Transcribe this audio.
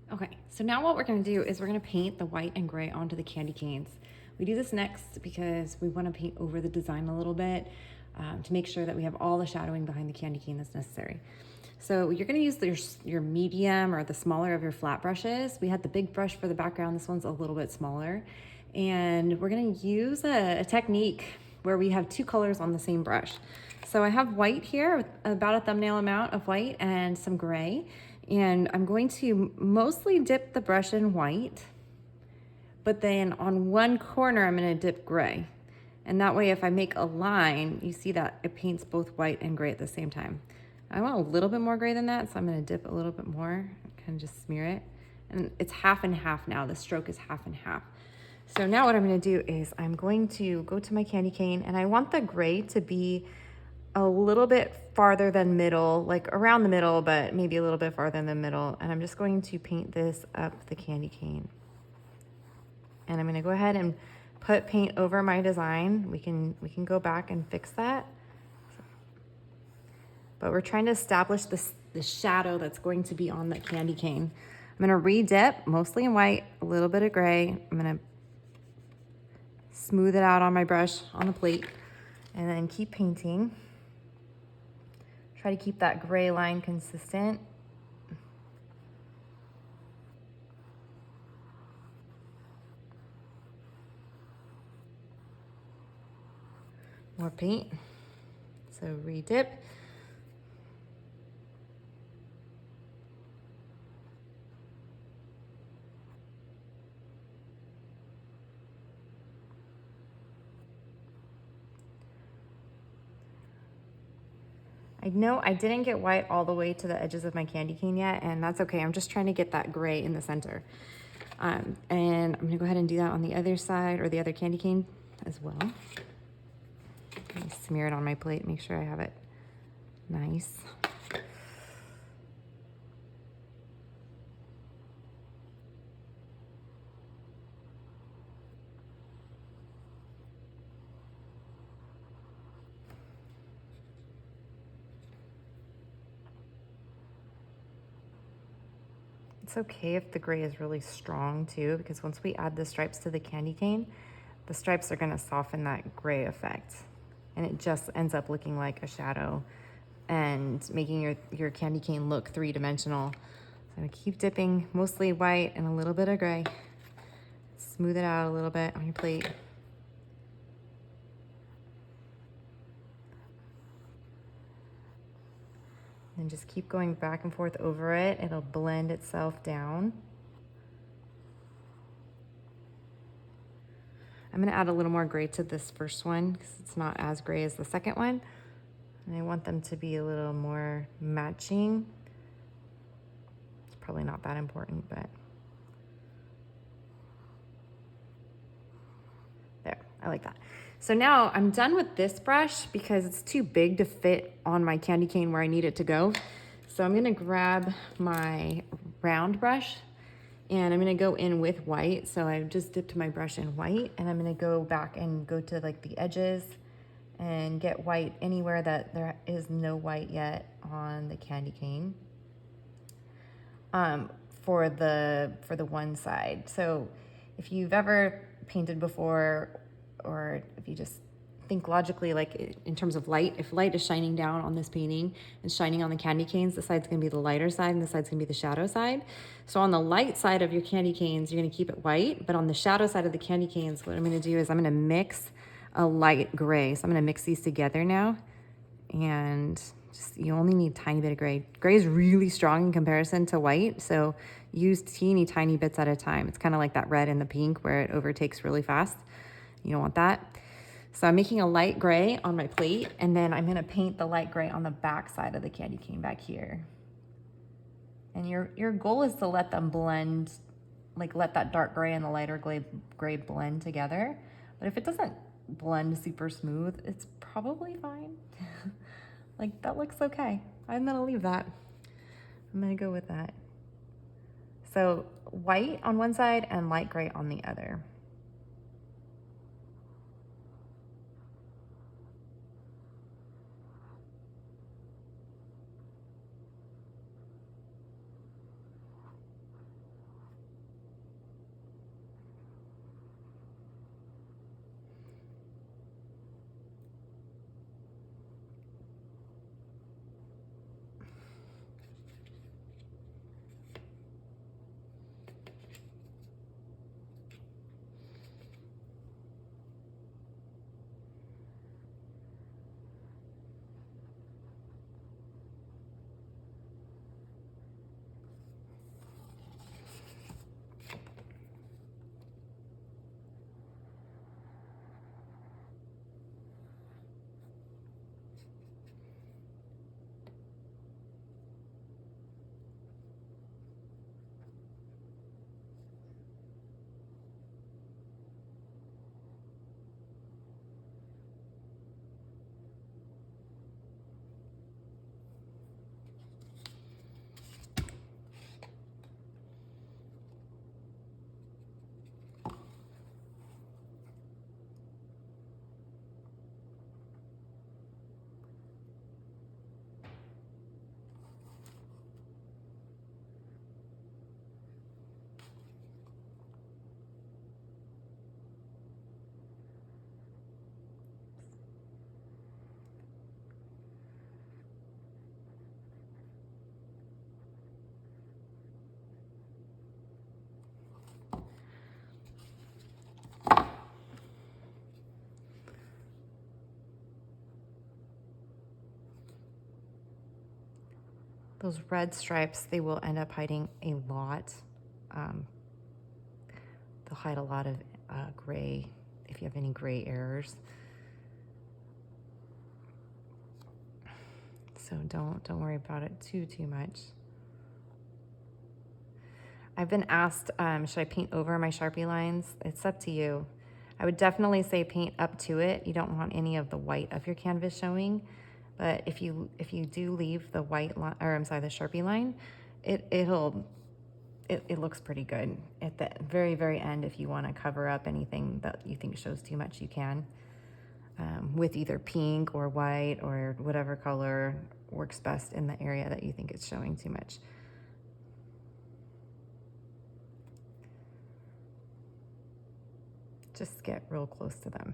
Okay, so now what we're gonna do is we're gonna paint the white and gray onto the candy canes. We do this next because we wanna paint over the design a little bit to make sure that we have all the shadowing behind the candy cane that's necessary. So you're gonna use your medium or the smaller of your flat brushes. We had the big brush for the background, this one's a little bit smaller. And we're gonna use a technique where we have two colors on the same brush. So I have white here, about a thumbnail amount of white and some gray. And I'm going to mostly dip the brush in white, but then on one corner, I'm gonna dip gray. And that way, if I make a line, you see that it paints both white and gray at the same time. I want a little bit more gray than that, so I'm gonna dip a little bit more, kind of just smear it. And it's half and half now, the stroke is half and half. So now what I'm gonna do is I'm going to go to my candy cane, and I want the gray to be a little bit farther than middle, like around the middle, but maybe a little bit farther than middle. And I'm just going to paint this up the candy cane. And I'm gonna go ahead and put paint over my design. We can go back and fix that. But we're trying to establish the shadow that's going to be on the candy cane. I'm gonna re-dip, mostly in white, a little bit of gray. I'm gonna smooth it out on my brush on the plate and then keep painting. Try to keep that gray line consistent. More paint. So re-dip. I know I didn't get white all the way to the edges of my candy cane yet, and that's okay. I'm just trying to get that gray in the center. And I'm gonna go ahead and do that on the other side or the other candy cane as well. Smear it on my plate, make sure I have it nice. It's okay if the gray is really strong too, because once we add the stripes to the candy cane, the stripes are gonna soften that gray effect. And it just ends up looking like a shadow and making your candy cane look three-dimensional. So I'm gonna keep dipping, mostly white and a little bit of gray. Smooth it out a little bit on your plate. And just keep going back and forth over it. It'll blend itself down. I'm gonna add a little more gray to this first one because it's not as gray as the second one. And I want them to be a little more matching. It's probably not that important, but there, I like that. So now I'm done with this brush because it's too big to fit on my candy cane where I need it to go. So I'm gonna grab my round brush and I'm gonna go in with white. So I just dipped my brush in white and I'm gonna go back and go to like the edges and get white anywhere that there is no white yet on the candy cane for the one side. So if you've ever painted before, or if you just think logically, like in terms of light, if light is shining down on this painting and shining on the candy canes, the side's gonna be the lighter side and the side's gonna be the shadow side. So on the light side of your candy canes, you're gonna keep it white, but on the shadow side of the candy canes, what I'm gonna do is I'm gonna mix a light gray. So I'm gonna mix these together now, and just, you only need a tiny bit of gray. Gray is really strong in comparison to white, so use teeny tiny bits at a time. It's kind of like that red and the pink where it overtakes really fast. You don't want that. So I'm making a light gray on my plate, and then I'm gonna paint the light gray on the back side of the candy cane back here. And your goal is to let them blend, like let that dark gray and the lighter gray blend together. But if it doesn't blend super smooth, it's probably fine. Like that looks okay. I'm gonna leave that. I'm gonna go with that. So white on one side and light gray on the other. those red stripes, they will end up hiding a lot. They'll hide a lot of gray if you have any gray errors. So don't worry about it too much. I've been asked, should I paint over my Sharpie lines? It's up to you. I would definitely say paint up to it. You don't want any of the white of your canvas showing, but if you do leave the white line, or I'm sorry, the Sharpie line, it looks pretty good at the very, very end. If you want to cover up anything that you think shows too much, you can, with either pink or white or whatever color works best in the area that you think it's showing too much. Just get real close to them.